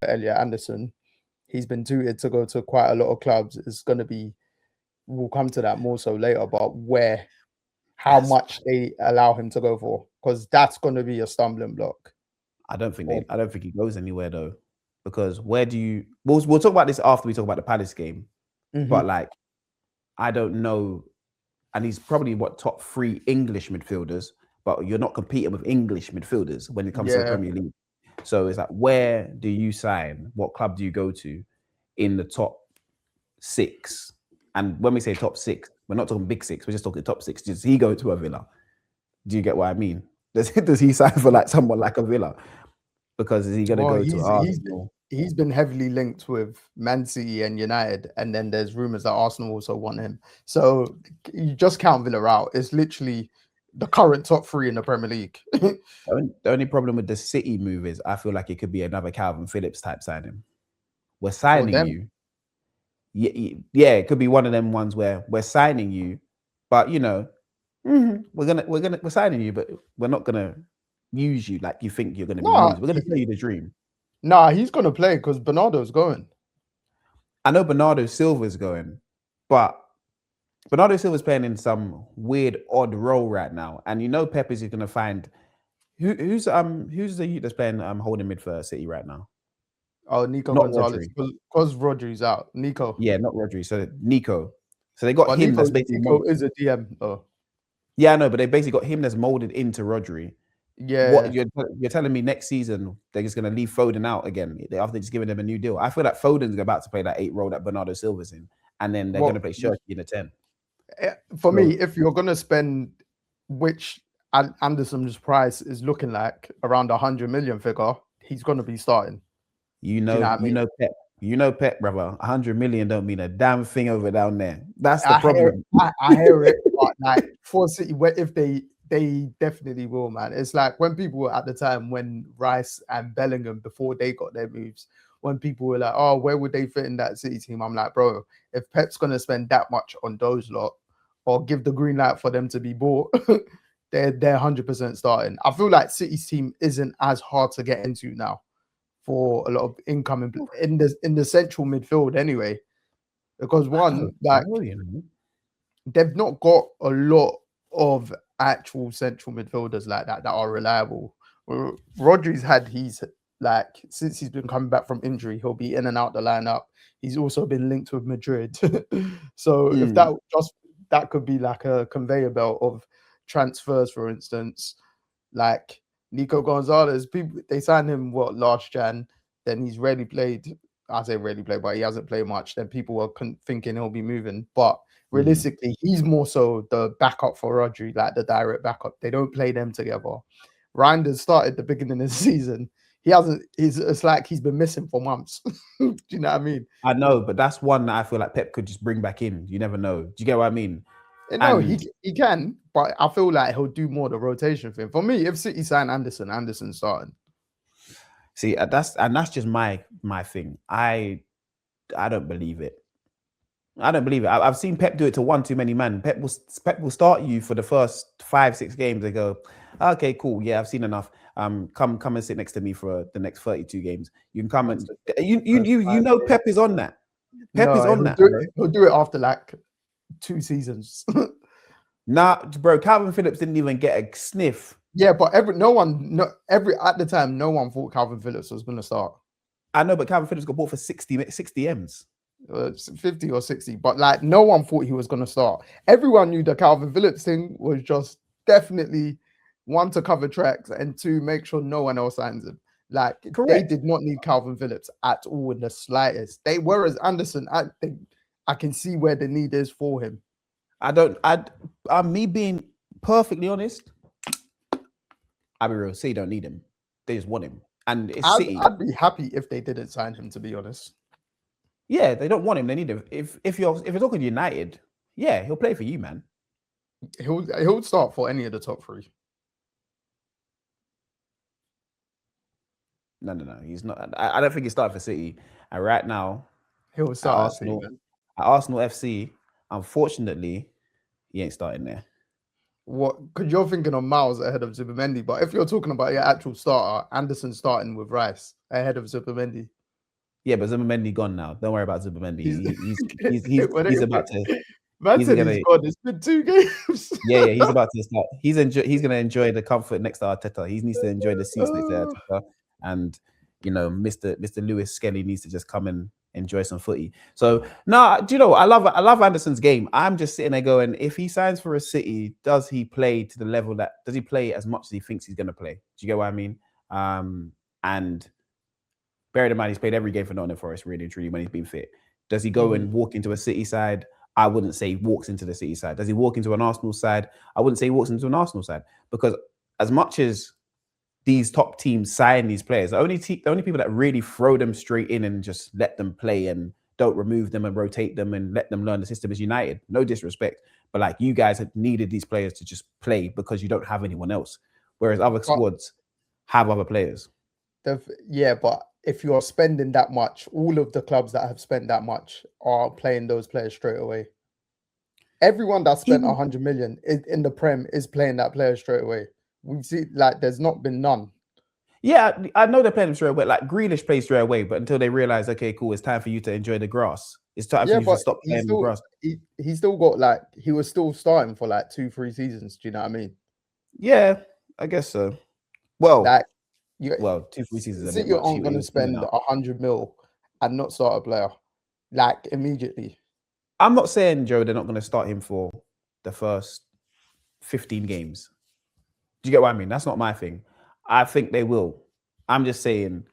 Elliot Anderson, he's been tutored to go to quite a lot of clubs. It's going to be, we'll come to that more so later, but how much they allow him to go for, because that's going to be a stumbling block. I don't think he goes anywhere though, because where do you? We'll talk about this after we talk about the Palace game, but like, I don't know, and he's probably top 3 English midfielders, but you're not competing with English midfielders when it comes to the Premier League. So it's like, where do you sign? What club do you go to in the top 6? And when we say top 6, we're not talking big 6. We're just talking top 6. Does he go to a Villa? Do you get what I mean? Does he sign for like someone like a Villa? Because is he going to go to Arsenal? He's been heavily linked with Man City and United, and then there's rumours that Arsenal also want him. So you just count Villa out. It's literally the current top 3 in the Premier League. The only problem with the City move is I feel like it could be another Kalvin Phillips type signing. We're signing you. Yeah, it could be one of them ones where we're signing you, but you know, we're signing you, but we're not gonna use you like you think you're gonna be used. We're gonna play you the dream. Nah, he's gonna play because Bernardo's going. I know Bernardo Silva's going, but Bernardo Silva's playing in some weird, odd role right now, and you know Pep is gonna find who's the youth that's playing holding mid for City right now. Oh, Nico Gonzalez, because Rodri's out. Nico. Yeah, not Rodri. So Nico. So they got him. Nico is a DM. Oh. Yeah, I know, but they basically got him that's molded into Rodri. Yeah. What you're telling me next season they're just going to leave Foden out again after just giving them a new deal? I feel like Foden's about to play that 8 role that Bernardo Silva's in, and then they're going to play Shirky in a 10. For me, if you're going to spend, which Anderson's price is looking like around 100 million figure, he's going to be starting. You know Pep. You know Pep, brother. 100 million don't mean a damn thing over down there. That's the problem. I hear it, but like for City, if they definitely will, man. It's like when people were at the time when Rice and Bellingham, before they got their moves, when people were like, oh, where would they fit in that City team? I'm like, bro, if Pep's gonna spend that much on those lot or give the green light for them to be bought, they're 100% starting. I feel like City's team isn't as hard to get into now for a lot of incoming in the central midfield anyway, because they've not got a lot of actual central midfielders like that are reliable. Rodri's since he's been coming back from injury, he'll be in and out the lineup. He's also been linked with Madrid. So if that could be like a conveyor belt of transfers, for instance, like Nico Gonzalez, they signed him last Jan, then he's rarely played. I say rarely played, but he hasn't played much. Then people were thinking he'll be moving, but realistically, he's more so the backup for Rodri, like the direct backup. They don't play them together. Reinders started the beginning of the season. It's like he's been missing for months. Do you know what I mean? I know, but that's one that I feel like Pep could just bring back in. You never know. Do you get what I mean? No, he can, but I feel like he'll do more the rotation thing. For me, if City sign Anderson's starting. See, that's just my thing. I don't believe it. I don't believe it. I've seen Pep do it to one too many man. Pep will start you for the first 5-6 games. They go, okay, cool. Yeah, I've seen enough. Come and sit next to me for the next 32 games. You can come and you know Pep is on that. Pep is on that. He'll do it after like 2 seasons. Nah, bro. Kalvin Phillips didn't even get a sniff. Yeah, but at the time, no one thought Kalvin Phillips was going to start. I know, but Kalvin Phillips got bought for 60 M's. 50 or 60, but like no one thought he was going to start. Everyone knew the Kalvin Phillips thing was just definitely 1 to cover tracks and 2 make sure no one else signs him. Like They did not need Kalvin Phillips at all in the slightest. Whereas Anderson, I can see where the need is for him. I'm me being perfectly honest. I'll be real. City don't need him. They just want him, and it's City. I'd be happy if they didn't sign him, to be honest. Yeah, they don't want him. They need him. If you're talking United, yeah, he'll play for you, man. He'll start for any of the top 3. No, he's not. I don't think he's starting for City. And right now, he'll start at Arsenal FC. Unfortunately, he ain't starting there. what? Because you're thinking of Miles ahead of Zubimendi, but if you're talking about your actual starter, Anderson starting with Rice ahead of Zubimendi. Yeah, but Zubimendi gone now. Don't worry about Zubimendi. He's about to. Man said he's gone. It's been 2 games. Yeah, he's about to start. He's gonna enjoy the comfort next to Arteta. He needs to enjoy the seats next to Arteta, and Mr. Lewis Skelly needs to just come and enjoy some footy. So do you know what? I love Anderson's game. I'm just sitting there going, if he signs for a City, does he play to the level does he play as much as he thinks he's gonna play? Do you get what I mean? And bearing in mind he's played every game for Nottingham Forest, really and truly, when he's been fit. Does he go and walk into a City side? I wouldn't say he walks into the City side. Does he walk into an Arsenal side? I wouldn't say he walks into an Arsenal side, because as much as these top teams sign these players, the only people that really throw them straight in and just let them play and don't remove them and rotate them and let them learn the system is United. No disrespect, but like, you guys have needed these players to just play because you don't have anyone else, whereas other squads have other players. Yeah, but if you're spending that much, all of the clubs that have spent that much are playing those players straight away. Everyone that spent 100 million in the Prem is playing that player straight away. We see, like, there's not been none. Yeah, I know they're playing them straight away. Like, Grealish plays straight away, but until they realize, okay, cool, it's time for you to enjoy the grass. It's time for you to stop playing the grass. He still got, like, he was still starting for like 2-3 seasons. Do you know what I mean? Yeah, I guess so. Well, like, 2-3 seasons. City aren't going to spend 100 mil and not start a player like immediately. I'm not saying, Joe, they're not going to start him for the first 15 games. Do you get what I mean? That's not my thing. I think they will. I'm just saying,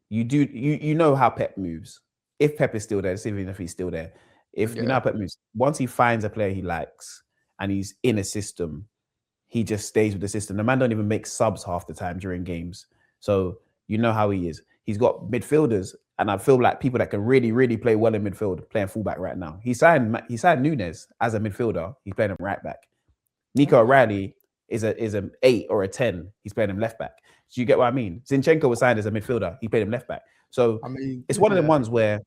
you know how Pep moves. If Pep is still there, even if he's still there, you know how Pep moves, once he finds a player he likes and he's in a system, he just stays with the system. The man don't even make subs half the time during games. So you know how he is. He's got midfielders, and I feel like people that can really, really play well in midfield, playing fullback right now. He signed Núñez as a midfielder. He's playing him right back. Nico O'Reilly is an 8 or a 10. He's playing him left back. Do you get what I mean? Zinchenko was signed as a midfielder. He played him left back. So I mean, it's one of them ones where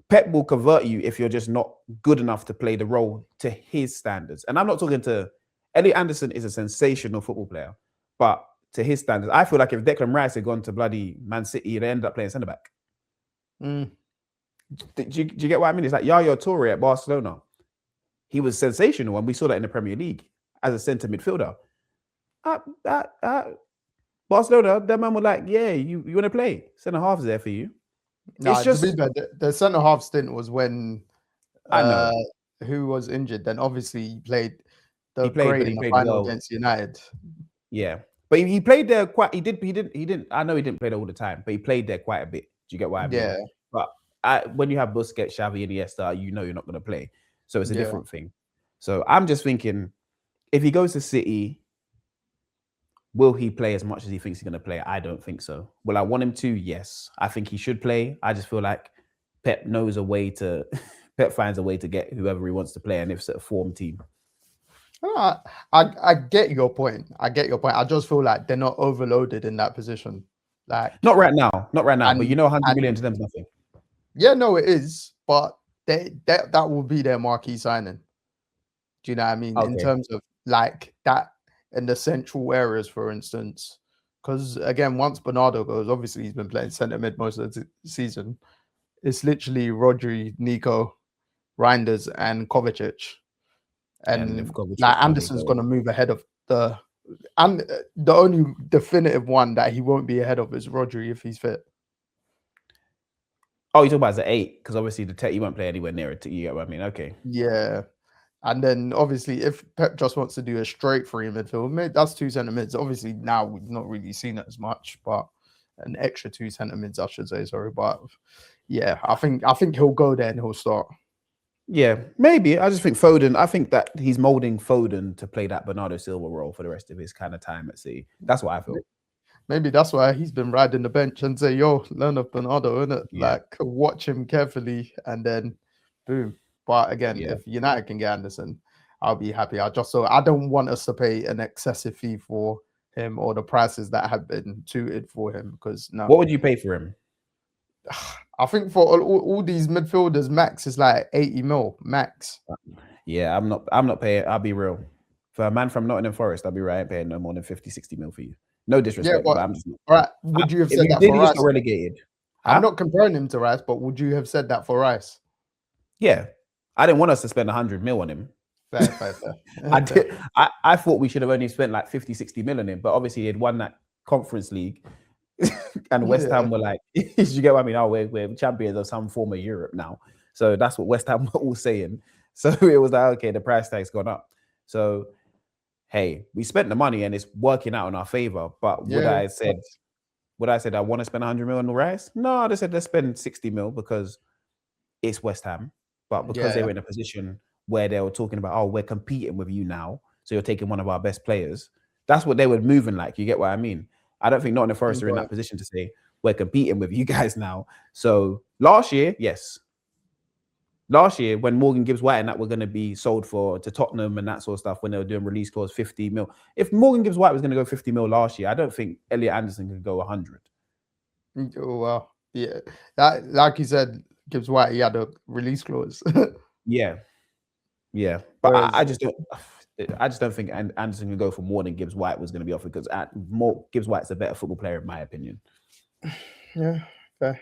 Pep will convert you if you're just not good enough to play the role to his standards. And I'm not talking to Elliot Anderson is a sensational football player, but to his standards, I feel like if Declan Rice had gone to bloody Man City, they ended up playing centre back. Do you get what I mean? It's like Yaya Toure at Barcelona. He was sensational, and we saw that in the Premier League as a centre midfielder. Barcelona, that man was like, yeah, you want to play? Centre half's there for you. No, it's just the centre half stint was when I know who was injured. Then obviously he played in the final against United. Yeah, but he played there quite. He didn't. I know he didn't play there all the time, but he played there quite a bit. Do you get what I mean? Yeah. But when you have Busquets, Xavi, and Iniesta, you know you're not going to play. So it's a different thing. So I'm just thinking, if he goes to City, will he play as much as he thinks he's going to play? I don't think so. Will I want him to? Yes. I think he should play. I just feel like Pep knows a way to... Pep finds a way to get whoever he wants to play, and if it's a form team. I get your point. I just feel like they're not overloaded in that position. Like, not right now. But you know, 100 million to them is nothing. Yeah, no, it is. But that will be their marquee signing. Do you know what I mean? Okay. In terms of like that in the central areas, for instance. Because again, once Bernardo goes, obviously he's been playing centre mid most of the season. It's literally Rodri, Nico, Reinders, and Kovacic. And like Anderson's going to move ahead of the only definitive one that he won't be ahead of is Rodri if he's fit. Oh, you're talking about as an 8, because obviously he won't play anywhere near it. You get what I mean? Okay. Yeah. And then obviously if Pep just wants to do a straight 3 midfield, that's 2 centre mids. Obviously now we've not really seen it as much, but an extra 2 centre mids, I should say, sorry. But yeah, I think he'll go there and he'll start. Yeah, maybe. I just think Foden, I think that he's molding Foden to play that Bernardo Silva role for the rest of his kind of time at City. That's what I feel. Maybe that's why he's been riding the bench and say, yo, learn of Bernardo, innit? Yeah. Like, watch him carefully and then boom. But again, if United can get Anderson, I'll be happy. I don't want us to pay an excessive fee for him or the prices that have been tutored for him, because no. What would you pay for him? I think for all these midfielders, max is like 80 mil max. Yeah, I'm not paying. I'll be real. For a man from Nottingham Forest, I'll be right paying no more than 50, 60 mil for you. No Yeah, disrespect, but I'm just not. right. Would you have If said you that did, for you just Rice? got relegated. I'm Huh? not comparing him to Rice, but would you have said that for Rice? Yeah. I didn't want us to spend 100 mil on him. Fair. I did. I thought we should have only spent like 50, 60 mil on him, but obviously they'd won that Conference League. And West Ham were like, you get what I mean? Oh, we're champions of some form of Europe now. So that's what West Ham were all saying. So it was like, okay, the price tag's gone up. So, hey, we spent the money and it's working out in our favor. But would I said I want to spend 100 mil on the Rice? No, I just said let's spend 60 mil because it's West Ham. But because they were in a position where they were talking about, oh, we're competing with you now, so you're taking one of our best players. That's what they were moving like. You get what I mean? I don't think Nottingham Forest are in that position to say we're competing with you guys now. So last year, yes. Last year, when Morgan Gibbs White and that were going to be sold to Tottenham and that sort of stuff, when they were doing release clause 50 mil. If Morgan Gibbs White was going to go 50 mil last year, I don't think Elliot Anderson could go 100. Oh, well, yeah. That, like you said, Gibbs White, he had a release clause. Yeah. But I just don't think Anderson can go for more than Gibbs White was going to be offered because Gibbs White's a better football player in my opinion. Yeah, fair.